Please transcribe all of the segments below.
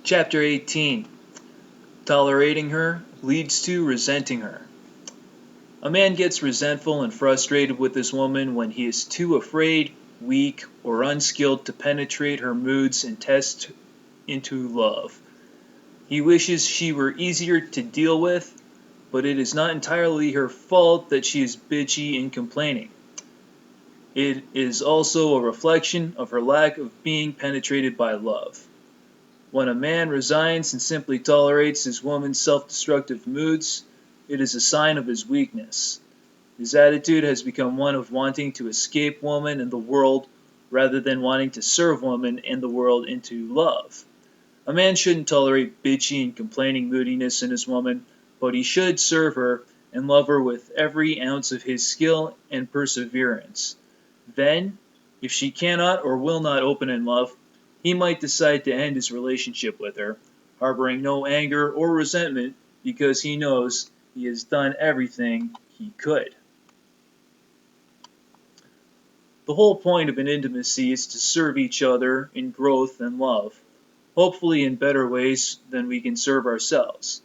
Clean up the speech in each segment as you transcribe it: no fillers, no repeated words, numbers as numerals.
Chapter 18. Tolerating her leads to resenting her. A man gets resentful and frustrated with his woman when he is too afraid, weak, or unskilled to penetrate her moods and test into love. He wishes she were easier to deal with, but it is not entirely her fault that she is bitchy and complaining. It is also a reflection of her lack of being penetrated by love. When a man resigns and simply tolerates his woman's self-destructive moods, it is a sign of his weakness. His attitude has become one of wanting to escape woman and the world rather than wanting to serve woman and the world into love. A man shouldn't tolerate bitchy and complaining moodiness in his woman, but he should serve her and love her with every ounce of his skill and perseverance. Then, if she cannot or will not open in love, he might decide to end his relationship with her, harboring no anger or resentment because he knows he has done everything he could. The whole point of an intimacy is to serve each other in growth and love, hopefully in better ways than we can serve ourselves.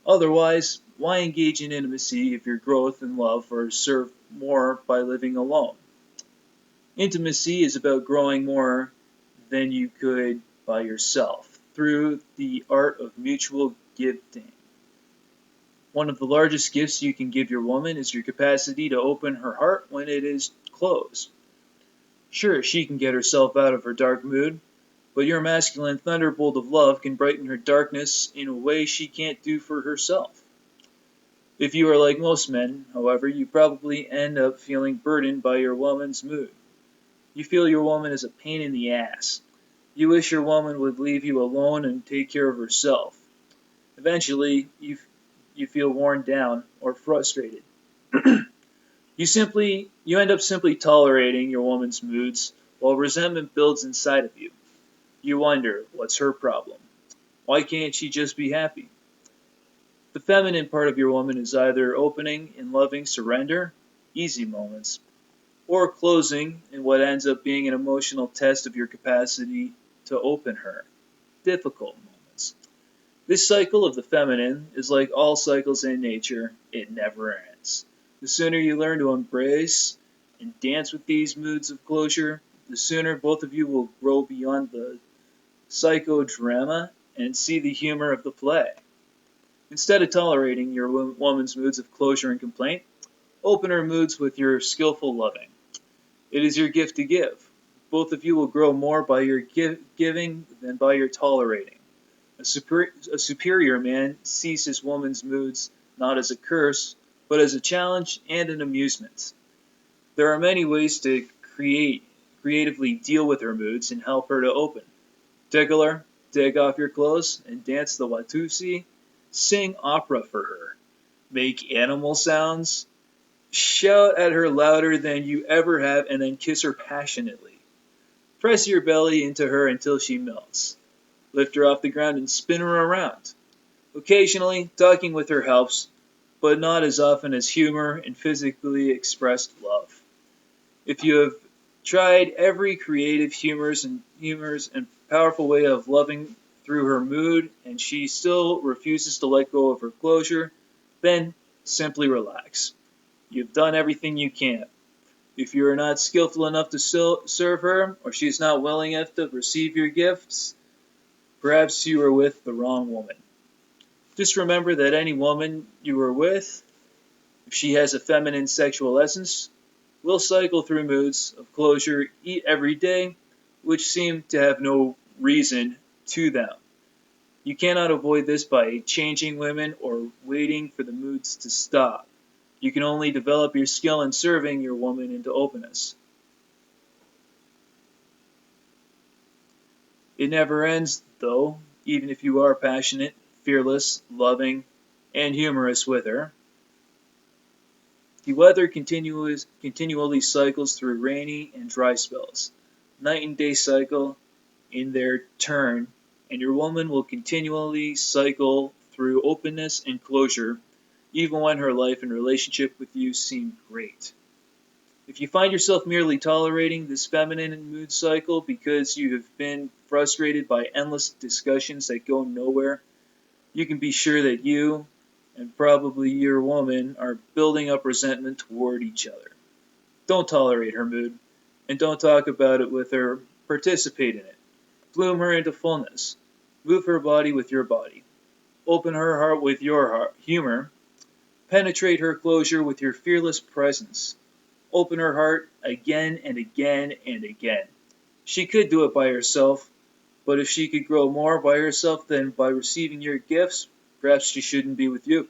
Otherwise, why engage in intimacy if your growth and love are served more by living alone? Intimacy is about growing more than you could by yourself through the art of mutual gifting. One of the largest gifts you can give your woman is your capacity to open her heart when it is closed. Sure, she can get herself out of her dark mood, but your masculine thunderbolt of love can brighten her darkness in a way she can't do for herself. If you are like most men, however, you probably end up feeling burdened by your woman's mood. You feel your woman is a pain in the ass. You wish your woman would leave you alone and take care of herself. Eventually, you feel worn down or frustrated. You end up simply tolerating your woman's moods while resentment builds inside of you. You wonder, what's her problem? Why can't she just be happy? The feminine part of your woman is either opening in loving surrender, easy moments, or closing in what ends up being an emotional test of your capacity to open her, difficult moments. This cycle of the feminine is like all cycles in nature, it never ends. The sooner you learn to embrace and dance with these moods of closure, the sooner both of you will grow beyond the psychodrama and see the humor of the play. Instead of tolerating your woman's moods of closure and complaint, open her moods with your skillful loving. It is your gift to give. Both of you will grow more by your giving than by your tolerating. A superior man sees his woman's moods not as a curse, but as a challenge and an amusement. There are many ways to creatively deal with her moods and help her to open. Tickle her, take off your clothes, and dance the Watusi. Sing opera for her. Make animal sounds. Shout at her louder than you ever have, and then kiss her passionately. Press your belly into her until she melts. Lift her off the ground and spin her around. Occasionally, talking with her helps, but not as often as humor and physically expressed love. If you have tried every creative humorous and powerful way of loving through her mood and she still refuses to let go of her closure, then simply relax. You've done everything you can. If you are not skillful enough to serve her, or she is not willing enough to receive your gifts, perhaps you are with the wrong woman. Just remember that any woman you are with, if she has a feminine sexual essence, will cycle through moods of closure every day, which seem to have no reason to them. You cannot avoid this by changing women or waiting for the moods to stop. You can only develop your skill in serving your woman into openness. It never ends, though, even if you are passionate, fearless, loving, and humorous with her. The weather continually cycles through rainy and dry spells. Night and day cycle in their turn, and your woman will continually cycle through openness and closure, even when her life and relationship with you seem great. If you find yourself merely tolerating this feminine mood cycle because you have been frustrated by endless discussions that go nowhere, you can be sure that you, and probably your woman, are building up resentment toward each other. Don't tolerate her mood, and don't talk about it with her. Participate in it. Bloom her into fullness. Move her body with your body. Open her heart with your humor. Penetrate her closure with your fearless presence. Open her heart again and again and again. She could do it by herself, but if she could grow more by herself than by receiving your gifts, perhaps she shouldn't be with you.